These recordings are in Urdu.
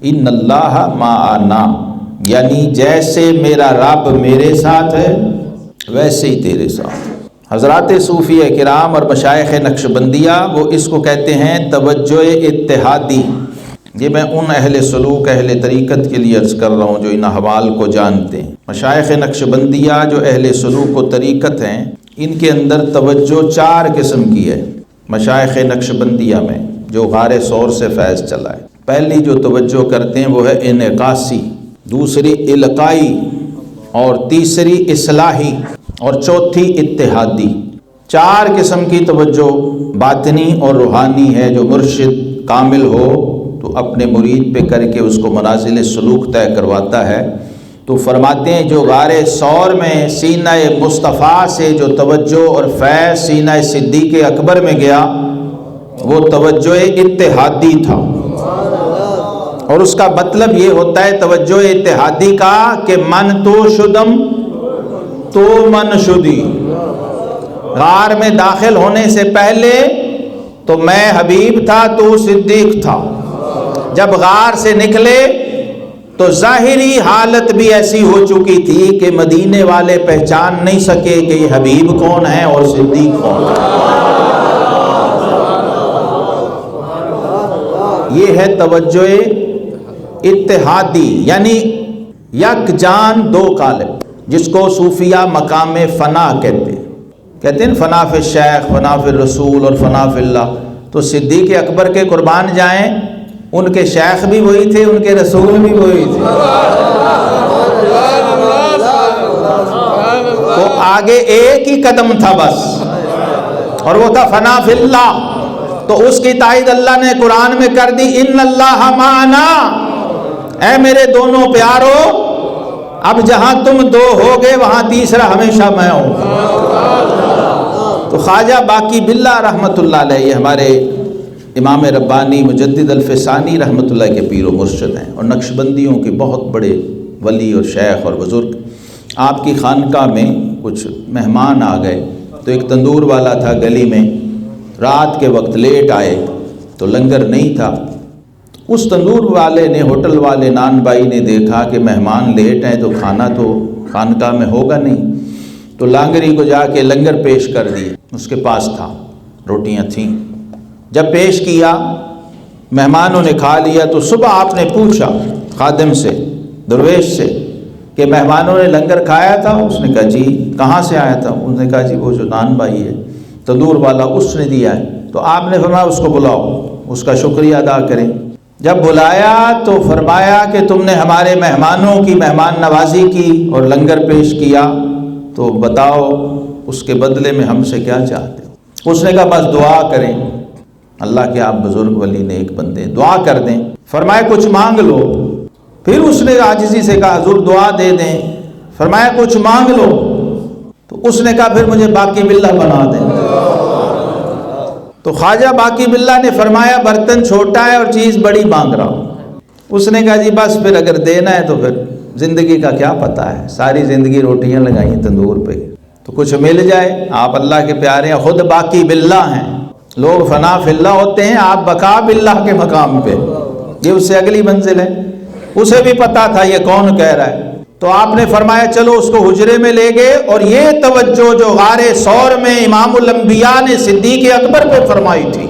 ان اللہ معنا، یعنی جیسے میرا رب میرے ساتھ ہے ویسے ہی تیرے ساتھ۔ حضرات صوفیہ کرام اور مشائخ نقشبندیہ وہ اس کو کہتے ہیں توجہ اتحادی۔ یہ میں ان اہل سلوک اہل طریقت کے لیے عرض کر رہا ہوں جو ان احوال کو جانتے ہیں۔ مشائخ نقشبندیہ جو اہل سلوک و طریقت ہیں، ان کے اندر توجہ 4 قسم کی ہے۔ مشائخ نقشبندیہ میں جو غار ثور سے فیض چلا ہے، پہلی جو توجہ کرتے ہیں وہ ہے انعکاسی، دوسری القائی، اور تیسری اصلاحی، اور چوتھی اتحادی۔ 4 قسم کی توجہ باطنی اور روحانی ہے۔ جو مرشد کامل ہو تو اپنے مرید پہ کر کے اس کو منازل سلوک طے کرواتا ہے۔ تو فرماتے ہیں جو غار ثور میں سینہ مصطفیٰ سے جو توجہ اور فیض سینہ صدیق اکبر میں گیا وہ توجہ اتحادی تھا، اور اس کا مطلب یہ ہوتا ہے توجہ اتحادی کا کہ من تو شدم تو من شدی۔ غار میں داخل ہونے سے پہلے تو میں حبیب تھا تو صدیق تھا، جب غار سے نکلے تو ظاہری حالت بھی ایسی ہو چکی تھی کہ مدینے والے پہچان نہیں سکے کہ یہ حبیب کون ہے اور صدیق کون ہے۔ یہ ہے توجہ اتحادی، یعنی یک جان دو قالب، جس کو صوفیہ مقام فنا کہتے ہیں فنا فی الشیخ، فنا فی الرسول اور فنا فی اللہ۔ تو صدیق اکبر کے قربان جائیں، ان کے شیخ بھی وہی تھے، ان کے رسول بھی وہی تھے، تو آگے ایک ہی قدم تھا بس، اور وہ تھا فنا فی اللہ۔ تو اس کی تائید اللہ نے قرآن میں کر دی، ان اللہ معنا، اے میرے دونوں پیارو، اب جہاں تم 2 ہوگے وہاں تیسرا ہمیشہ میں ہوں۔ تو خواجہ باقی باللہ رحمۃ اللہ علیہ یہ ہمارے امام ربانی مجدد الفسانی رحمۃ اللہ کے پیر و مرشد ہیں، اور نقشبندیوں کے بہت بڑے ولی اور شیخ اور بزرگ۔ آپ کی خانقاہ میں کچھ مہمان آ گئے، تو ایک تندور والا تھا گلی میں، رات کے وقت لیٹ آئے تو لنگر نہیں تھا۔ اس تندور والے نے، ہوٹل والے نان بھائی نے دیکھا کہ مہمان لیٹ ہیں تو کھانا تو خانقاہ میں ہوگا نہیں، تو لانگری کو جا کے لنگر پیش کر دیا۔ اس کے پاس تھا، روٹیاں تھیں، جب پیش کیا مہمانوں نے کھا لیا تو صبح آپ نے پوچھا خادم سے، درویش سے، کہ مہمانوں نے لنگر کھایا تھا؟ اس نے کہا جی۔ کہاں سے آیا تھا؟ انہوں نے کہا جی وہ جو نان بھائی ہے تندور والا اس نے دیا ہے۔ تو آپ نے فرمایا اس کو بلاؤ، اس کا شکریہ ادا کریں۔ جب بلایا تو فرمایا کہ تم نے ہمارے مہمانوں کی مہمان نوازی کی اور لنگر پیش کیا، تو بتاؤ اس کے بدلے میں ہم سے کیا چاہتے ہو؟ اس نے کہا بس دعا کریں، اللہ کے آپ بزرگ ولی نیک بندے، دعا کر دیں۔ فرمایا کچھ مانگ لو۔ پھر اس نے عاجزی سے کہا حضور دعا دے دیں۔ فرمایا کچھ مانگ لو۔ تو اس نے کہا پھر مجھے باقی باللہ بنا دیں۔ تو خواجہ باقی باللہ نے فرمایا برتن چھوٹا ہے اور چیز بڑی مانگ رہا ہوں۔ اس نے کہا جی بس پھر اگر دینا ہے تو پھر زندگی کا کیا پتہ ہے، ساری زندگی روٹیاں لگائیں تندور پہ، تو کچھ مل جائے۔ آپ اللہ کے پیارے ہیں، خود باقی باللہ ہیں۔ لوگ فنا فی اللہ ہوتے ہیں، آپ بقا باللہ کے مقام پہ، یہ اس سے اگلی منزل ہے۔ اسے بھی پتا تھا یہ کون کہہ رہا ہے، تو آپ نے فرمایا چلو اس کو حجرے میں لے گئے، اور یہ توجہ جو غار ثور میں امام الانبیاء نے صدیق اکبر پہ فرمائی تھی،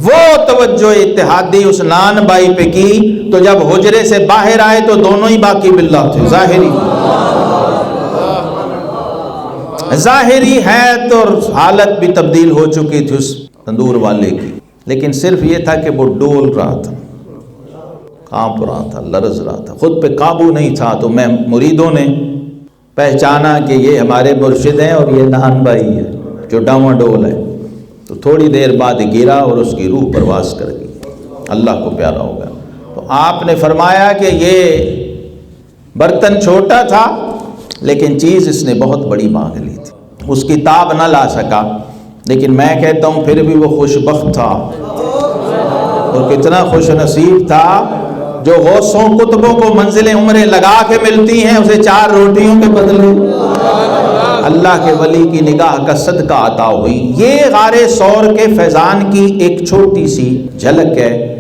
وہ توجہ اتحادی اس نان بائی پہ کی، تو جب حجرے سے باہر آئے تو دونوں ہی باقی باللہ تھے، ظاہری حیت اور حالت بھی تبدیل ہو چکی تھی اس تندور والے کی، لیکن صرف یہ تھا کہ وہ ڈول رہا تھا، کانپ رہا تھا، لرز رہا تھا، خود پہ قابو نہیں تھا۔ تو میں مریدوں نے پہچانا کہ یہ ہمارے مرشد ہیں اور یہ نان بھائی ہے جو ڈاواں ڈول ہے، تو تھوڑی دیر بعد گرا اور اس کی روح پرواز کر گئی، اللہ کو پیارا ہو گیا۔ تو آپ نے فرمایا کہ یہ برتن چھوٹا تھا لیکن چیز اس نے بہت بڑی مانگ لی تھی، اس کی تاب نہ لا سکا، لیکن میں کہتا ہوں پھر بھی وہ خوش بخت تھا، اور کتنا خوش نصیب تھا جو غوثوں قطبوں کو منزلیں عمریں لگا کے ملتی ہیں، اسے 4 روٹیوں کے بدلے اللہ کے ولی کی نگاہ کا صدقہ عطا ہوئی۔ یہ غار ثور کے فیضان کی ایک چھوٹی سی جھلک ہے